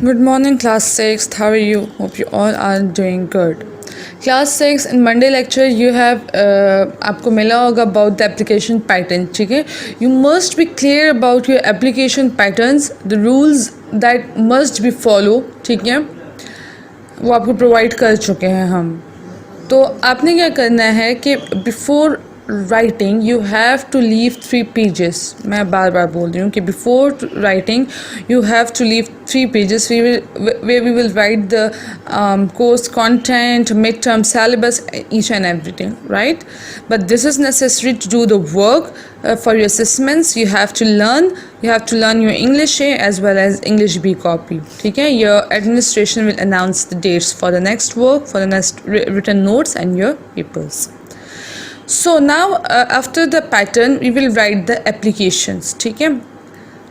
Good morning, class 6th. How are you? Hope you all are doing good. Class 6 in Monday lecture you have आपको मिला होगा about the application pattern. ठीक है, you must be clear about your application patterns, the rules that must be follow. ठीक है, वो आपको provide कर चुके हैं हम. तो आपने क्या करना है कि before writing you have to leave 3 pages. मैं बार बार बोल रही हूँ कि before writing you have to leave 3 pages where we will write the course content, midterm syllabus, each and everything, right? But this is necessary to do the work for your assessments. You have to learn your English A as well as English B copy. ठीक है, your administration will announce the dates for the next work, for the next written notes and your papers. So now after the pattern we will write the applications. ठीक है,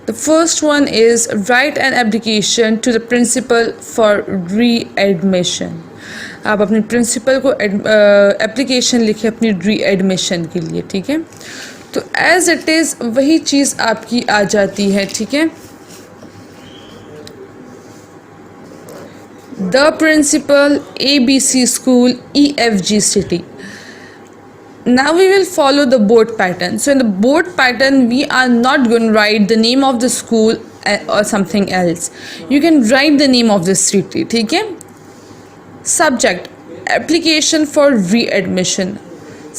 the first one is write an application to the principal for re-admission. आप अपने principal को application लिखे अपनी री-एडमिशन के लिए. ठीक है, तो एज इट इज़ वही चीज़ आपकी आ जाती है. ठीक है, the principal ABC school EFG city. Now we will follow the board pattern. So in the board pattern we are not going to write the name of the school or something else. You can write the name of the city. ठीक है, subject application for re-admission.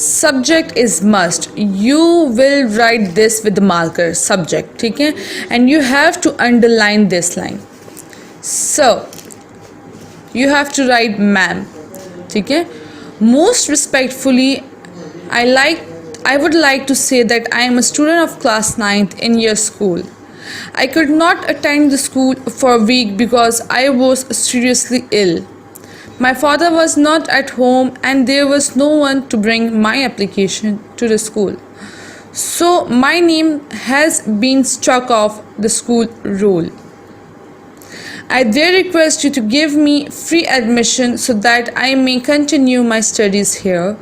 Subject is must. You will write this with the marker subject. ठीक है, and you have to underline this line. So you have to write ma'am. ठीक है, most respectfully I would like to say that I am a student of class 9th in your school. I could not attend the school for a week because I was seriously ill. My father was not at home and there was no one to bring my application to the school. So my name has been struck off the school roll. I dare request you to give me free admission so that I may continue my studies here.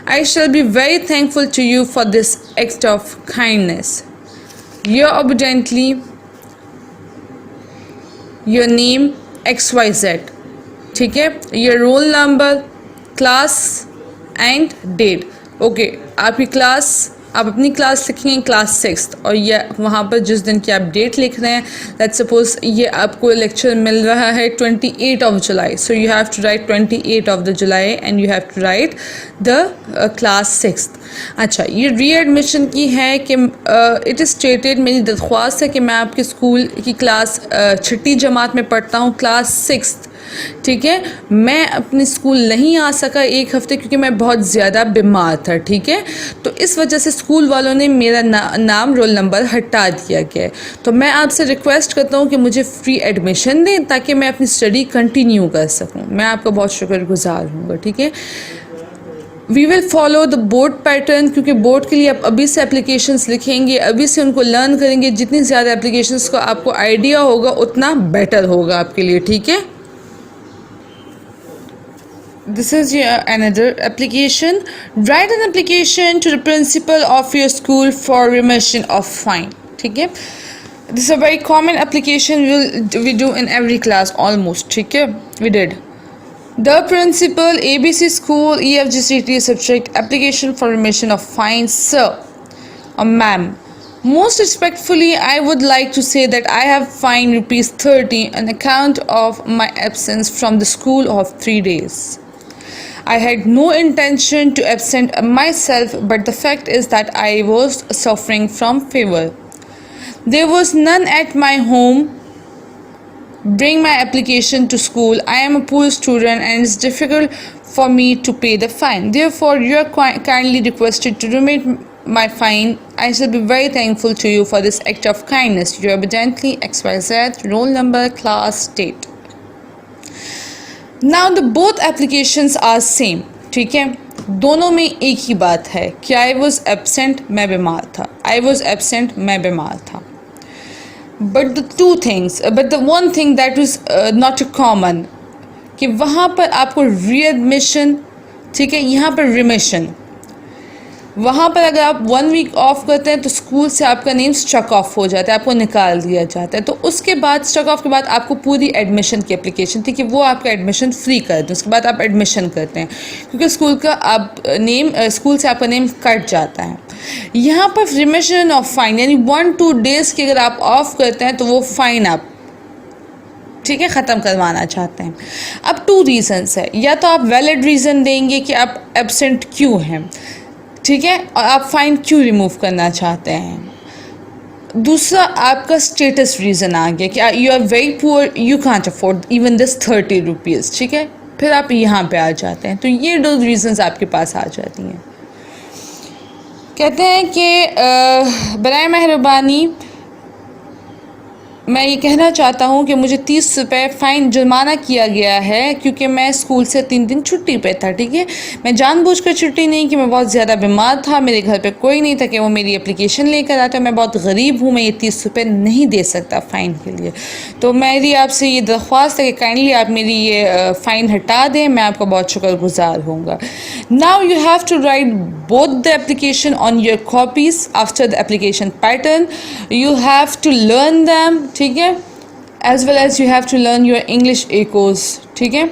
I shall be very thankful to you for this act of kindness. Your obediently, your name XYZ. ठीक है, your roll number, class and date. Okay, आपकी class, आप अपनी class लिखेंगे class 6 और ये वहाँ पर जिस दिन की आप डेट लिख रहे हैं. लेट्स सपोज ये आपको लेक्चर मिल रहा है 28 जुलाई. So you have to write 28 July and you have to write the class 6. अच्छा, ये री एडमिशन की है कि इट इज़ स्टेटेड, मेरी दरख्वास्त है कि मैं आपके स्कूल की क्लास 6ठी जमात में पढ़ता हूँ, क्लास 6. ठीक है, मैं अपने स्कूल नहीं आ सका एक हफ़्ते क्योंकि मैं बहुत ज़्यादा बीमार था. ठीक है, तो इस वजह से स्कूल वालों ने मेरा नाम रोल नंबर हटा दिया गया. तो मैं आपसे रिक्वेस्ट करता हूँ कि मुझे फ्री एडमिशन दें ताकि मैं अपनी स्टडी कंटिन्यू कर सकूँ. मैं आपका बहुत शुक्रगुजार हूँगा. ठीक है, we will follow the board pattern क्योंकि बोर्ड के लिए आप अभी से एप्लीकेशंस लिखेंगे, अभी से उनको लर्न करेंगे. जितनी ज़्यादा एप्लीकेशंस का आपको आइडिया होगा उतना बेटर होगा आपके लिए. ठीक है, this is your another application. Write an application to the principal of your school for remission of fine. ठीक है, this is a very common application we do in every class almost. ठीक है, we did. The principal ABC school EFG city subject application for remission of fine. Sir or ma'am, most respectfully I would like to say that I have fined ₹30 on account of my absence from the school of 3 days. I had no intention to absent myself, but the fact is that I was suffering from fever. There was none at my home. Bring my application to school. I am a poor student and it's difficult for me to pay the fine. Therefore, you are kindly requested to remit my fine. I shall be very thankful to you for this act of kindness. You obediently XYZ, roll number, class, date. Now the both applications are same. ठीक है, दोनों में एक ही बात है कि I was absent, मैं बीमार था. I was absent, मैं बीमार था. But the one thing that was not common कि वहाँ पर आपको re-admission, ठीक है, यहाँ पर remission. وہاں پر اگر آپ 1 ویک آف کرتے ہیں تو اسکول سے آپ کا نیم اسٹرک آف ہو جاتا ہے, آپ کو نکال دیا جاتا ہے. تو اس کے بعد اسٹرک آف کے بعد آپ کو پوری ایڈمیشن کی اپلیکیشن تھی کہ وہ آپ کا ایڈمیشن فری کر دیں, اس کے بعد آپ ایڈمیشن کرتے ہیں کیونکہ اسکول کا آپ نیم اسکول سے آپ کا نیم کٹ جاتا ہے. یہاں پر ریمیشن آف فائن یعنی 1-2 days کی اگر آپ آف کرتے ہیں تو وہ فائن آپ ٹھیک ہے ختم کروانا چاہتے ہیں. اب 2 reasons ہے, یا تو آپ ویلڈ ریزن دیں گے کہ آپ ایبسنٹ کیوں ہیں, ٹھیک ہے, اور آپ فائن کیوں ریموو کرنا چاہتے ہیں. دوسرا آپ کا اسٹیٹس ریزن آ گیا کہ you are very poor, you can't afford even this 30 rupees, ٹھیک ہے, پھر آپ یہاں پہ آ جاتے ہیں. تو یہ 2 ریزنز آپ کے پاس آ جاتی ہیں. کہتے ہیں کہ برائے مہربانی میں یہ کہنا چاہتا ہوں کہ مجھے 30 روپے فائن جرمانہ کیا گیا ہے کیونکہ میں اسکول سے 3 دن چھٹی پہ تھا, ٹھیک ہے. میں جان بوجھ کر چھٹی نہیں کہ میں بہت زیادہ بیمار تھا, میرے گھر پہ کوئی نہیں تھا کہ وہ میری اپلیکیشن لے کر آتا, میں بہت غریب ہوں, میں یہ 30 روپے نہیں دے سکتا فائن کے لیے. تو میری آپ سے یہ درخواست ہے کہ کائنڈلی آپ میری یہ فائن ہٹا دیں, میں آپ کا بہت شکر گزار ہوں گا. Now you have to write both the application on your copies after the application pattern. You have to learn them, ٹھیک ہے, as well as you have to learn your English echoes, ٹھیک ہے.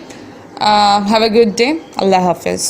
Have a good day. اللہ حافظ.